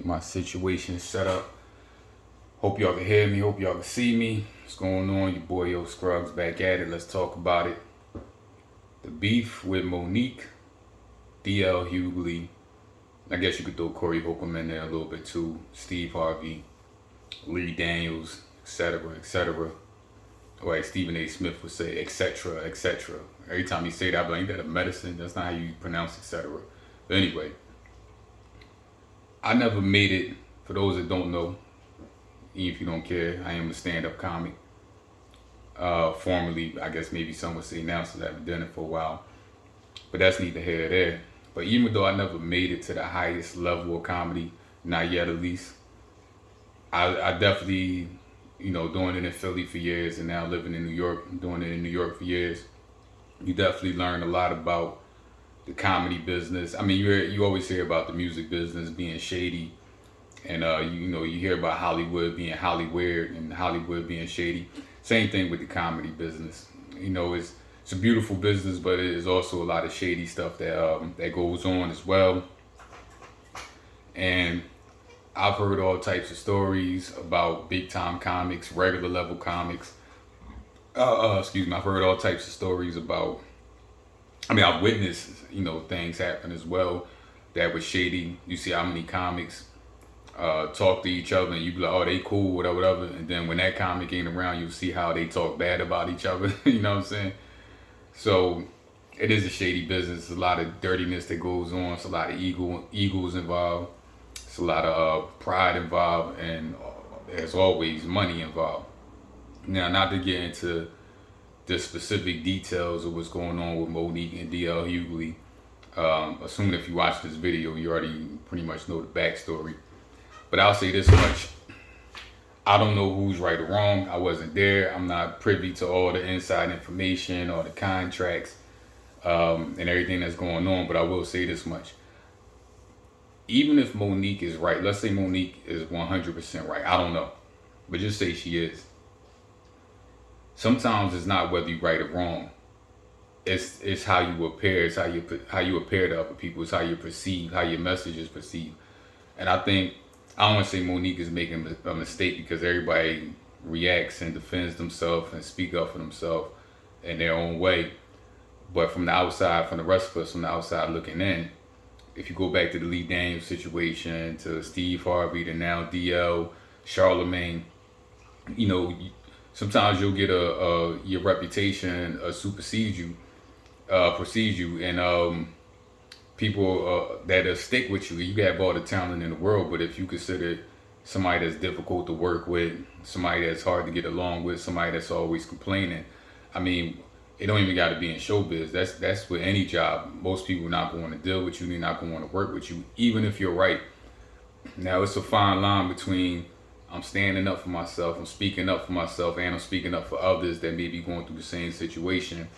my situation set up. Hope y'all can hear me. Hope y'all can see me. What's going on? Your boy Yo Scruggs back at it. Let's talk about it. The beef with Monique, DL Hughley. I guess you could throw Corey Holcomb in there a little bit too. Steve Harvey, Lee Daniels, etc., etc. Or like Stephen A. Smith would say, etc., etc. Every time you say that, I'm like, ain't that a medicine? That's not how you pronounce etc. But anyway, I never made it. For those that don't know, even if you don't care, I am a stand-up comic. Formerly, I guess maybe some would say now, since I've been doing it for a while. But that's neither here nor there. But even though I never made it to the highest level of comedy, not yet at least, I definitely, doing it in Philly for years and now living in New York, doing it in New York for years, you definitely learn a lot about the comedy business. I mean, you always hear about the music business being shady, and you hear about Hollywood being Hollyweird and Hollywood being shady. Same thing with the comedy business. It's a beautiful business, but it is also a lot of shady stuff that goes on as well. And I've heard all types of stories about big time comics, regular level comics. I've heard all types of stories about. I've witnessed things happen as well that was shady. You see how many comics talk to each other, and you be like, oh, they cool, whatever. And then when that comic ain't around, you see how they talk bad about each other. You know what I'm saying? So it is a shady business. There's a lot of dirtiness that goes on. It's a lot of egos involved. It's a lot of pride involved, and there's always money involved. Now, not to get into the specific details of what's going on with Monique and DL Hughley. Assuming if you watch this video, you already pretty much know the backstory. But I'll say this much. I don't know who's right or wrong. I wasn't there. I'm not privy to all the inside information or the contracts and everything that's going on. But I will say this much. Even if Monique is right, let's say Monique is 100% right. I don't know. But just say she is. Sometimes it's not whether you're right or wrong. It's how you appear. It's how you appear to other people. It's how you perceive, how your message is perceived. And I don't want to say Monique is making a mistake, because everybody reacts and defends themselves and speak up for themselves in their own way. But from the outside, from the rest of us from the outside looking in, if you go back to the Lee Daniels situation, to Steve Harvey, to now DL, Charlemagne, sometimes you'll get your reputation supersedes you, and people that'll stick with you. You have all the talent in the world, but if you consider somebody that's difficult to work with, somebody that's hard to get along with, somebody that's always complaining, it don't even got to be in showbiz. That's with any job. Most people are not going to deal with you. They're not going to want to work with you, even if you're right. Now, it's a fine line between I'm standing up for myself, I'm speaking up for myself, and I'm speaking up for others that may be going through the same situation,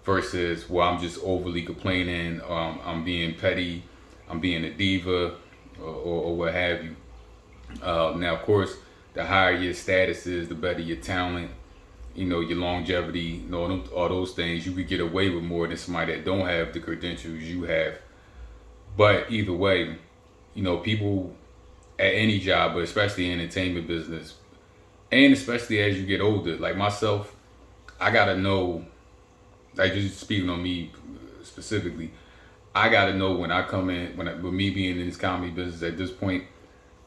versus, well, I'm just overly complaining, I'm being petty, I'm being a diva, or what have you. Now, of course, the higher your status is, the better your talent, your longevity, all those things. You could get away with more than somebody that don't have the credentials you have. But either way, people at any job, but especially in entertainment business, and especially as you get older, like myself, I gotta know, like just speaking on me specifically, I gotta know when I come in, with me being in this comedy business at this point,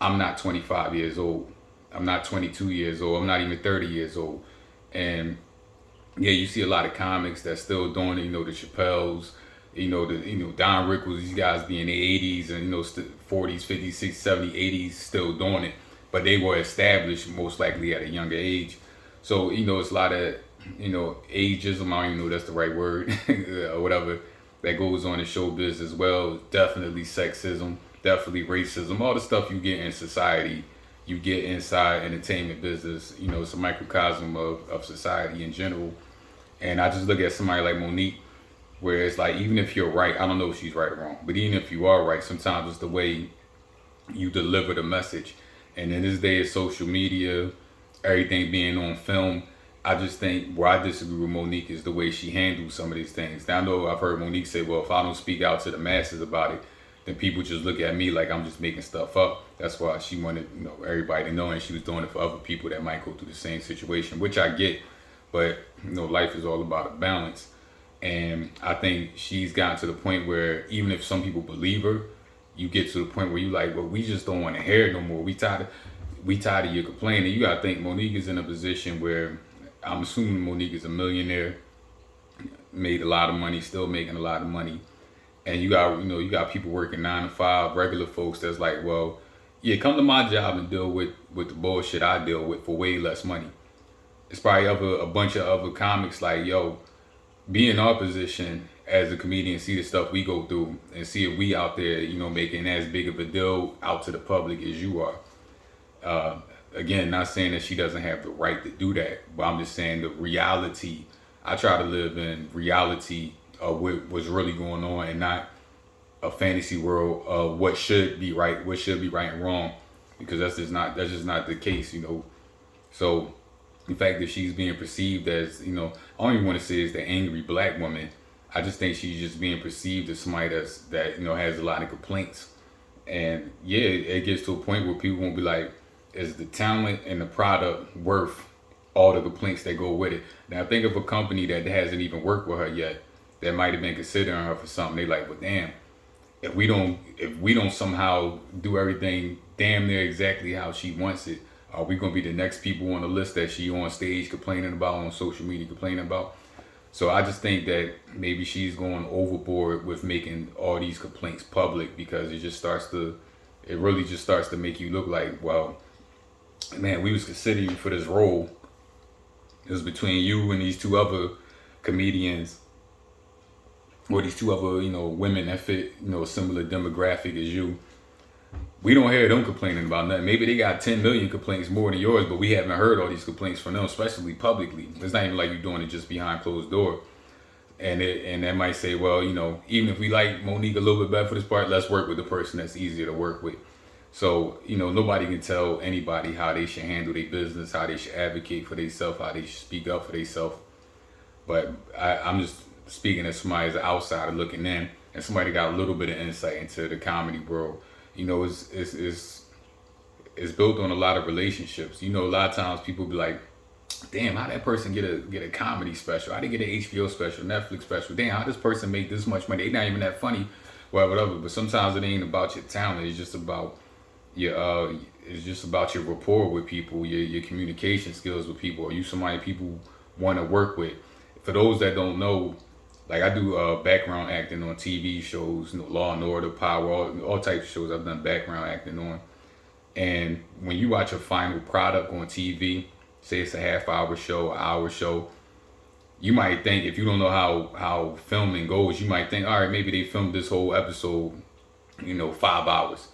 I'm not 25 years old. I'm not 22 years old. I'm not even 30 years old. And yeah, you see a lot of comics that's still doing it, the Chappelles, Don Rickles, these guys be in their 80s and, 40s, 50s, 60s, 70s, 80s, still doing it. But they were established most likely at a younger age. So, it's a lot of, ageism, I don't even know if that's the right word, or whatever, that goes on in showbiz as well. Definitely sexism, definitely racism, all the stuff you get in society, you get inside entertainment business. It's a microcosm of society in general. And I just look at somebody like Monique, where it's like, even if you're right, I don't know if she's right or wrong, but even if you are right, sometimes it's the way you deliver the message. And in this day of social media, everything being on film, I just think where I disagree with Monique is the way she handles some of these things. Now, I know I've heard Monique say, well, if I don't speak out to the masses about it, then people just look at me like I'm just making stuff up. That's why she wanted, everybody to know, and she was doing it for other people that might go through the same situation, which I get. But life is all about a balance, and I think she's gotten to the point where even if some people believe her, you get to the point where you like, well, we just don't want to hear it no more. We tired of you complaining. You gotta think Monique is in a position where I'm assuming Monique is a millionaire, made a lot of money, still making a lot of money, and you got people working 9 to 5, regular folks that's like, well, yeah, come to my job and deal with the bullshit I deal with for way less money. It's probably a bunch of other comics like, yo, be in our position as a comedian, see the stuff we go through, and see if we out there, making as big of a deal out to the public as you are. Again, not saying that she doesn't have the right to do that, but I'm just saying the reality. I try to live in reality of what's really going on, and not a fantasy world of what should be right, and wrong, because that's just not the case. So the fact that she's being perceived as, I don't even want to say it's the angry black woman. I just think she's just being perceived as somebody that has a lot of complaints. And yeah, it gets to a point where people won't be like, is the talent and the product worth all the complaints that go with it? Now think of a company that hasn't even worked with her yet, that might have been considering her for something. They like, well, damn, if we don't somehow do everything damn near exactly how she wants it, are we gonna be the next people on the list that she on stage complaining about, on social media complaining about? So I just think that maybe she's going overboard with making all these complaints public, because it really just starts to make you look like, well, man, we was considering you for this role. It was between you and these two other comedians, or these two other, women that fit, a similar demographic as you. We don't hear them complaining about nothing. Maybe they got 10 million complaints more than yours, but we haven't heard all these complaints from them, especially publicly. It's not even like you're doing it just behind closed door. And that might say, well, even if we like Monique a little bit better for this part, let's work with the person that's easier to work with. So, nobody can tell anybody how they should handle their business, how they should advocate for themselves, how they should speak up for themselves. But I'm just speaking as somebody as an outsider looking in, and somebody got a little bit of insight into the comedy world. It's built on a lot of relationships. A lot of times people be like, damn, how that person get a comedy special? How they get an HBO special, Netflix special? Damn, how this person make this much money? They not even that funny, whatever. But sometimes it ain't about your talent. It's just about your rapport with people, your communication skills with people. Are you somebody people want to work with? For those that don't know, like I do background acting on TV shows, Law and Order, Power, all types of shows I've done background acting on. And when you watch a final product on TV, say it's a half-hour show, an hour show, you might think, if you don't know how filming goes, you might think, all right, maybe they filmed this whole episode, 5 hours.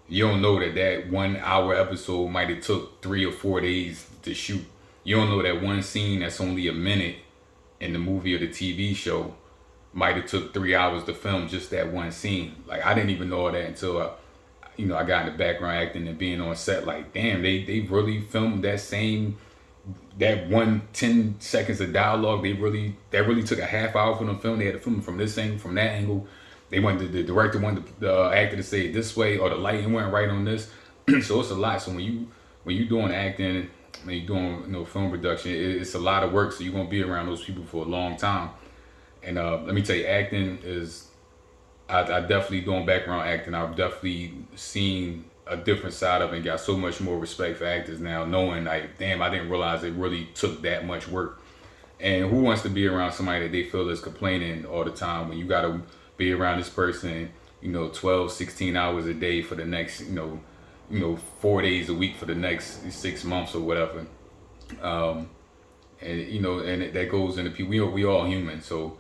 You don't know that 1 hour episode might have took 3 or 4 days to shoot. You don't know that one scene that's only a minute in the movie or the TV show might have took 3 hours to film, just that one scene. Like, I didn't even know that until I got into background acting and being on set. Like, damn, they really filmed that 10 seconds of dialogue. That really took a half hour for them to film. They had to film from this angle, from that angle. They wanted the director wanted the actor to say it this way, or the lighting went right on this. So it's a lot. So when you doing acting, when you doing film production, it's a lot of work. So you're gonna be around those people for a long time. And let me tell you, acting is, I definitely doing background acting. I've definitely seen a different side of it and got so much more respect for actors now, knowing like, damn, I didn't realize it really took that much work. And who wants to be around somebody that they feel is complaining all the time, when you gotta be around this person, 12, 16 hours a day for the next, 4 days a week for the next 6 months or whatever. And that goes into people. We all human, so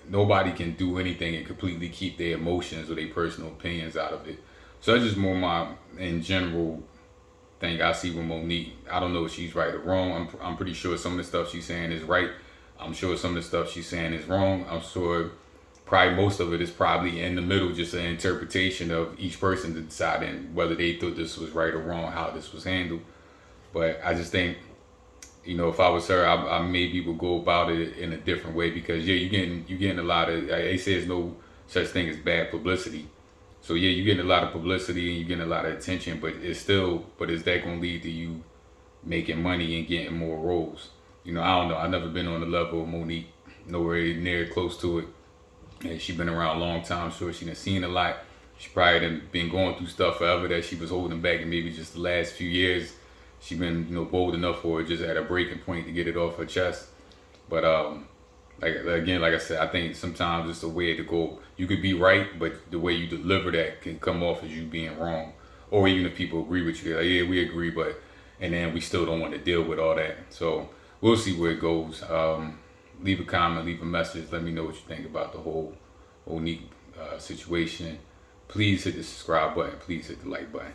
nobody can do anything and completely keep their emotions or their personal opinions out of it. So that's just more my, in general, thing I see with Monique. I don't know if she's right or wrong. I'm pretty sure some of the stuff she's saying is right. I'm sure some of the stuff she's saying is wrong. I'm sure probably most of it is probably in the middle, just an interpretation of each person deciding whether they thought this was right or wrong, how this was handled. But I just think, if I was her, I maybe would go about it in a different way, because you're getting a lot of, they say there's such thing as bad publicity. So yeah, you're getting a lot of publicity and you're getting a lot of attention, but is that gonna lead to you making money and getting more roles? I don't know. I've never been on the level of Monique, nowhere near close to it. And she been around a long time, so she done seen a lot. She probably done been going through stuff forever that she was holding back, and maybe just the last few years she been bold enough for it, just at a breaking point to get it off her chest. But like I said, I think sometimes it's a way to go. You could be right, but the way you deliver that can come off as you being wrong. Or even if people agree with you, they're like, yeah, we agree, but and then we still don't want to deal with all that. So we'll see where it goes. Leave a comment, leave a message. Let me know what you think about the whole Monique situation. Please hit the subscribe button. Please hit the like button.